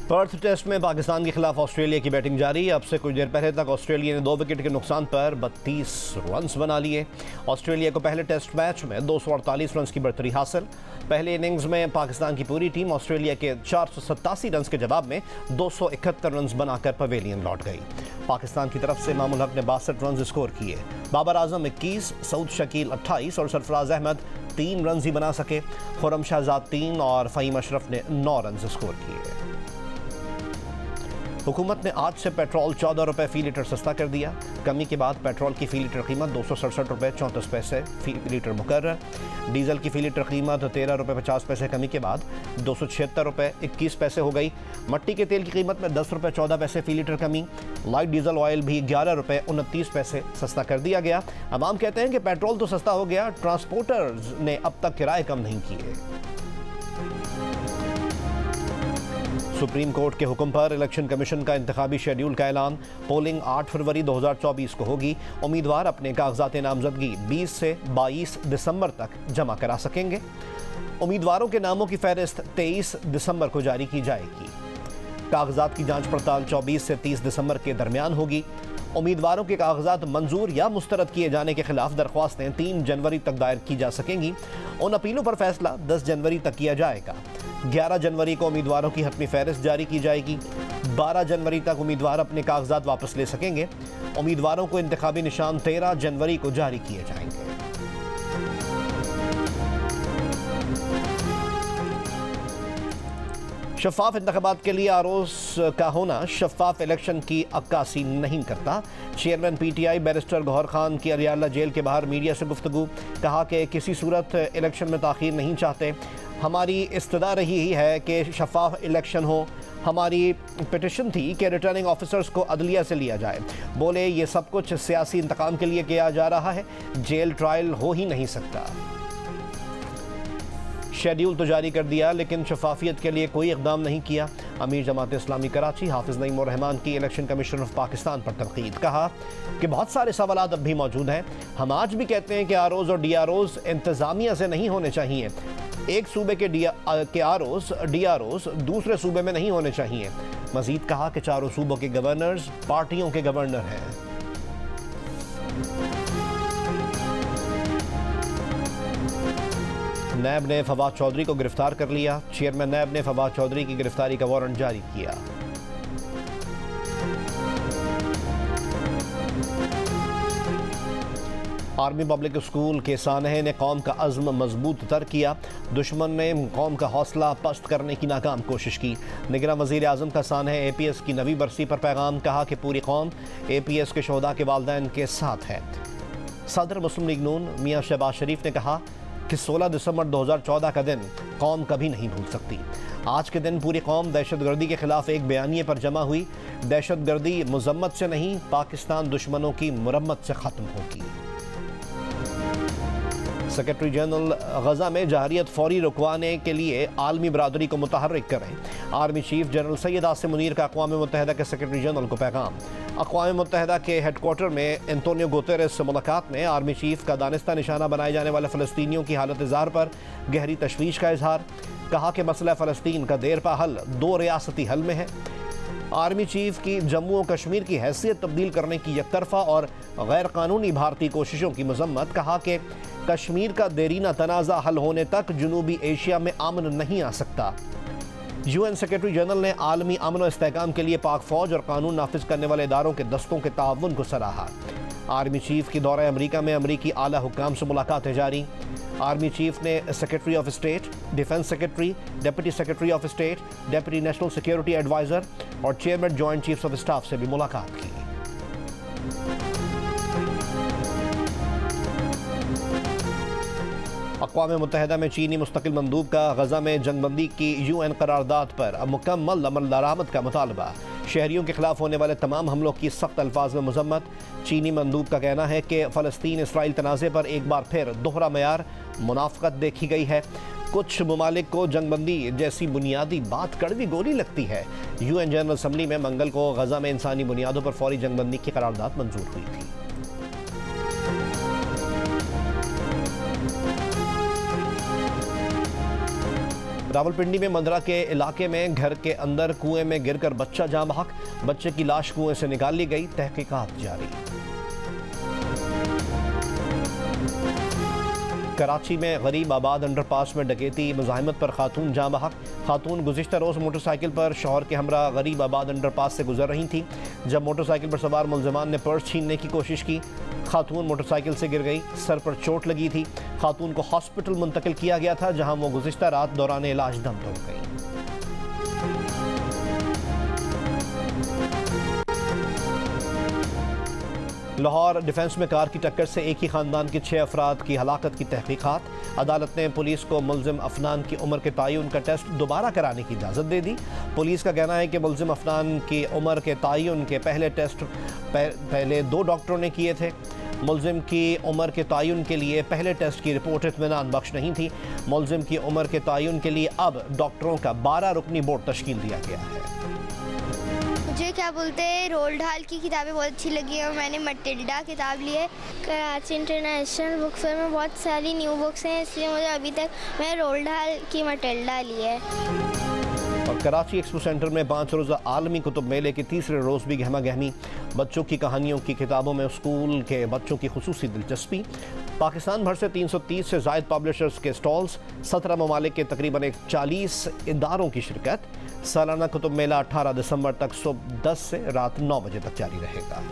Perth test में पाकिस्तान के खिलाफ ऑस्ट्रेलिया की बैटिंग जारी। अब से कुछ देर पहले तक ऑस्ट्रेलिया ने 2 विकेट के नुकसान पर 32 रन्स बना लिए। ऑस्ट्रेलिया को पहले टेस्ट मैच में 248 रन्स की बढ़तरी हासिल। पहले इनिंग्स में पाकिस्तान की पूरी टीम ऑस्ट्रेलिया के 487 रन्स के जवाब में 271 रन्स बनाकर पवेलियन लौट गई। पाकिस्तान की तरफ से मामूल हक ने 62 रन्स स्कोर किए। बाबर आजम 21, सऊद शकील 28 और सरफराज अहमद 3 रन्स ही बना सके। खुर्रम शहजाद 3 और फ़हीम अशरफ ने 9 रन्स स्कोर किए। हुकूमत ने आज से पेट्रोल 14 रुपये फ़ी लीटर सस्ता कर दिया। कमी के बाद पेट्रोल की फ़ी लीटर कीमत 267 रुपये 34 पैसे फ़ी लीटर मुकर्रर। डीजल की फ़ी लीटर कीमत 13 रुपये 50 पैसे कमी के बाद 276 रुपये 21 पैसे हो गई। मट्टी के तेल की कीमत में 10 रुपये 14 पैसे फ़ी लीटर कमी। लाइट डीजल ऑयल भी 11 रुपये 29 पैसे सस्ता कर दिया गया। अवाम कहते हैं कि पेट्रोल तो सस्ता हो गया, ट्रांसपोर्टर्स ने अब तक किराए कम नहीं किए। सुप्रीम कोर्ट के हुक्म पर इलेक्शन कमीशन का इंतखाबी शेड्यूल का ऐलान। पोलिंग 8 फरवरी 2024 को होगी। उम्मीदवार अपने कागजात नामजदगी 20 से 22 दिसंबर तक जमा करा सकेंगे। उम्मीदवारों के नामों की फहरिस्त 23 दिसंबर को जारी की जाएगी। कागजात की जांच पड़ताल 24 से 30 दिसंबर के दरमियान होगी। उम्मीदवारों के कागजात मंजूर या मुस्तरद किए जाने के खिलाफ दरख्वास्तें 3 जनवरी तक दायर की जा सकेंगी। उन अपीलों पर फैसला 10 जनवरी तक किया जाएगा। 11 जनवरी को उम्मीदवारों की हतमी फहरिस्त जारी की जाएगी। 12 जनवरी तक उम्मीदवार अपने कागजात वापस ले सकेंगे। उम्मीदवारों को इंतखाबी निशान 13 जनवरी को जारी किए जाएंगे। शफाफ इंतखाबात के लिए आरोज का होना शफाफ इलेक्शन की अक्कासी नहीं करता। Chairman PTI barrister Gauhar Khan की अलियाला जेल के बाहर मीडिया से गुफ्तगू। कहा कि किसी सूरत इलेक्शन में ताख़ीर नहीं चाहते। हमारी इस्तदा रही है कि शफाफ इलेक्शन हो। हमारी पिटिशन थी कि रिटर्निंग ऑफिसर्स को अदलिया से लिया जाए। बोले ये सब कुछ सियासी इंतकाम के लिए किया जा रहा है, जेल ट्रायल हो ही नहीं सकता। शेड्यूल तो जारी कर दिया लेकिन शफाफियत के लिए कोई इक़दाम नहीं किया। अमीर जमात इस्लामी कराची हाफिज़ नईम रहमान की इलेक्शन कमीशन ऑफ पाकिस्तान पर तनकीद। कहा कि बहुत सारे सवालात अब भी मौजूद हैं। हम आज भी कहते हैं कि आरओज़ और DROज़ इंतज़ामिया से नहीं होने चाहिए। एक सूबे के आरओज़ DROज़ दूसरे सूबे में नहीं होने चाहिए। मज़ीद कहा कि चारों सूबों के गवर्नर्स पार्टियों के गवर्नर हैं। नैब ने फवाद चौधरी को गिरफ्तार कर लिया। चेयरमैन नैब ने फवाद चौधरी की गिरफ्तारी का वारंट जारी किया। आर्मी पब्लिक स्कूल के सानहे ने कौम का अज़्म मजबूत तर किया। दुश्मन ने कौम का हौसला पस्त करने की नाकाम कोशिश की। निगरान वज़ीर आज़म का सानहे APS की नवी बरसी पर पैगाम। कहा कि पूरी कौम APS के शोहदा के वालिदैन के साथ है। सदर मुस्लिम लीग नून मियाँ शहबाज शरीफ ने कहा कि 16 दिसंबर 2014 का दिन कौम कभी नहीं भूल सकती। आज के दिन पूरी कौम दहशतगर्दी के खिलाफ एक बयानिए पर जमा हुई। दहशतगर्दी मजम्मत से नहीं, पाकिस्तान दुश्मनों की मुरम्मत से ख़त्म होगी। सेक्रेटरी जनरल गजा में जहरियत फौरी रुकवाने के लिए आलमी बरादरी को मुतहर्रिक करें। Army chief general Syed Asim Munir का अक़वाम मुत्तहिदा के सेक्रेटरी जनरल को पैगाम। अक़वाम मुत्तहिदा के हेडक्वार्टर में एंटोनियो गुतेरेस से मुलाकात में आर्मी चीफ का दानिस्ता निशाना बनाए जाने वाले फ़लस्तीनियों की हालत ज़ार पर गहरी तशवीश का इजहार। कहा कि मसला फ़लस्तीन का देरपा हल 2 रियासती हल में है। आर्मी चीफ की जम्मू और कश्मीर की हैसियत तब्दील करने की यकतरफा और गैर कानूनी भारतीय कोशिशों की मजम्मत। कहा कि कश्मीर का देरीना तनाज़ा हल होने तक जनूबी एशिया में अमन नहीं आ सकता। UN सेक्रेटरी जनरल ने आलमी अमन और इस्तेहकाम के लिए पाक फ़ौज और कानून नाफिज करने वाले इदारों के दस्तों के ताउन को सराहा। आर्मी चीफ की दौरे अमरीका में अमरीकी आला हुक्काम से मुलाकातें जारी। आर्मी चीफ ने secretary of state, defence secretary, deputy secretary of state, deputy national security adviser और chairman joint chiefs of staff से भी मुलाकात की। अक़वाम मुत्तहिदा में चीनी मुस्तकिल मंदूब का गजा में जंगबंदी की UN करारदाद पर मुकम्मल अमल दरामद का मुतालबा। शहरियों के खिलाफ होने वाले तमाम हमलों की सख्त अल्फाज में मजम्मत। चीनी मंदूब का कहना है कि फ़लस्तीन इसराइल तनाज़े पर एक बार फिर दोहरा मयार मुनाफ़क़त देखी गई है। कुछ ममालिक को जंगबंदी जैसी बुनियादी बात कड़वी गोली लगती है। UN जनरल असम्बली में मंगल को गजा में इंसानी बुनियादों पर फौरी जंगबंदी की करारदाद मंजूर हुई थी। रावलपिंडी में मंदरा के इलाके में घर के अंदर कुएं में गिरकर बच्चा जाँ बहक। बच्चे की लाश कुएं से निकाल ली गई, तहकीकात जारी। कराची में गरीब आबाद अंडरपास में डकैती, मुजाहिमत पर खातून जाँ बहक। खातून गुज़िश्ता रोज़ मोटरसाइकिल पर शौहर के हमरा गरीब आबाद अंडरपास से गुजर रही थी जब मोटरसाइकिल पर सवार मुलजमान ने पर्स छीनने की कोशिश की। खातून मोटरसाइकिल से गिर गई, सर पर चोट लगी थी। खातून को हॉस्पिटल मुंतकिल किया गया था जहां वो गुज़िश्ता रात दौरान इलाज दम तोड़ गई। लाहौर डिफेंस में कार की टक्कर से एक ही खानदान के 6 अफराद की हलाकत की तहकीकात। अदालत ने पुलिस को मुल्जिम अफनान की उम्र के तयन का टेस्ट दोबारा कराने की इजाज़त दे दी। पुलिस का कहना है कि मुल्जिम अफनान की उम्र के तयन के पहले टेस्ट पहले 2 डॉक्टरों ने किए थे। मुल्जिम की उम्र के तयन के लिए पहले टेस्ट की रिपोर्ट इत्मीनान बख्श नहीं थी। मुल्जिम की उम्र के तयन के लिए अब डॉक्टरों का 12 रुकनी बोर्ड तश्कील दिया गया है। मुझे क्या बोलते हैं, रोल्ड हॉल की किताबें बहुत अच्छी लगी और मैंने मटिल्डा किताब ली है। कराची इंटरनेशनल बुक फेयर में बहुत सारी न्यू बुक्स हैं, इसलिए मुझे अभी तक मैं रोल्ड हॉल की मटिल्डा ली है। और कराची एक्सपो सेंटर में 5 रोज़ा आलमी कुतुब मेले के तीसरे रोज़ भी गहमा गहमी। बच्चों की कहानियों की किताबों में स्कूल के बच्चों की खुसूसी दिलचस्पी। पाकिस्तान भर से 330 से ज़ायद पब्लिशर्स के स्टॉल्स, 17 ममालिक के तकरीबन 40 इदारों की शिरकत। सालाना कुतुब मेला 18 दिसंबर तक सुबह 10 से रात 9 बजे तक जारी रहेगा।